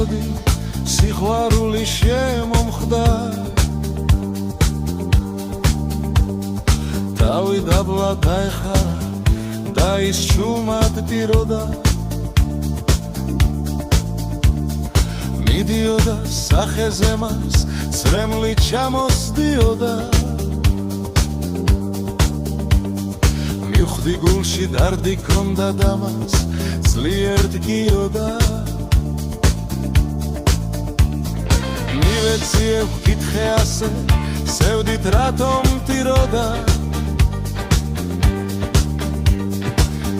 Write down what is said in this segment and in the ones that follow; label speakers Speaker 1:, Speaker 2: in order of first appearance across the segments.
Speaker 1: მივწოდი სიყვარული შემომხდა თავი დაბლა დაეხარა და ის ჩუმად ტიროდა მიდიოდა სახეზე მას წრემლი ჩამოსდიოდა მივხვდი გულში დარდი ქონდა და მას ძლიერ დგიოდა მივეციე ვკითხე ასე სევდით რატომ ტიროდა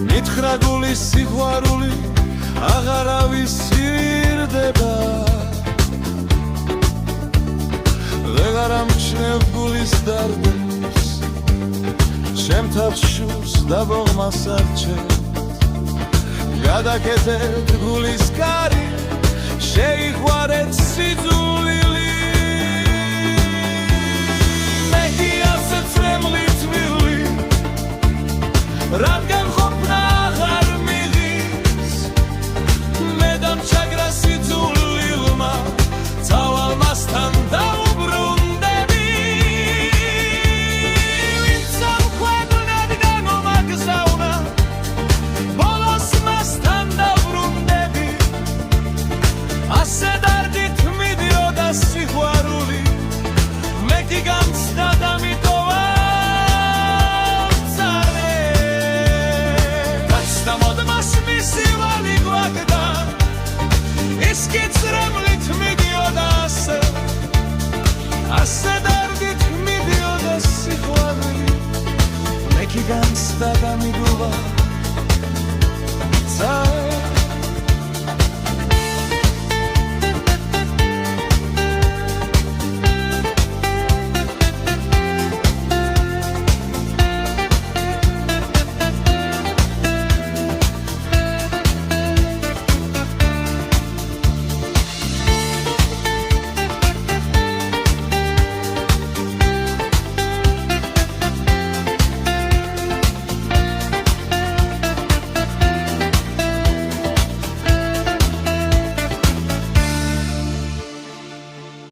Speaker 1: მითხრა გულის სიყვარული აღარავის სირდება ვეღარ ამჩნევ გულის დარდებს შემთავს შურს და ბოღმას არჩევ გადაკეთეთ გულის კარი შეიყვარეთ სიძულილი მე კი ასე წრემლი თბილი რადგან ყოფნა აღარ მიღის მე დამჩაგრა სიძულილმა ძალალმასთან დაუბრუნდები ვინც ამქვეყნად გამომაგზავნა ბოლოს მასთან დაუბრუნდები ასე დარდით მიდიოდა სიყვარული მე კი გამცდა და მიტოვა მისივალი გვაგდა ის კი წრემლით მიდიოდა ასე დარდით მიდიოდა სიყვარული მე კი გამცდა და მიდოვა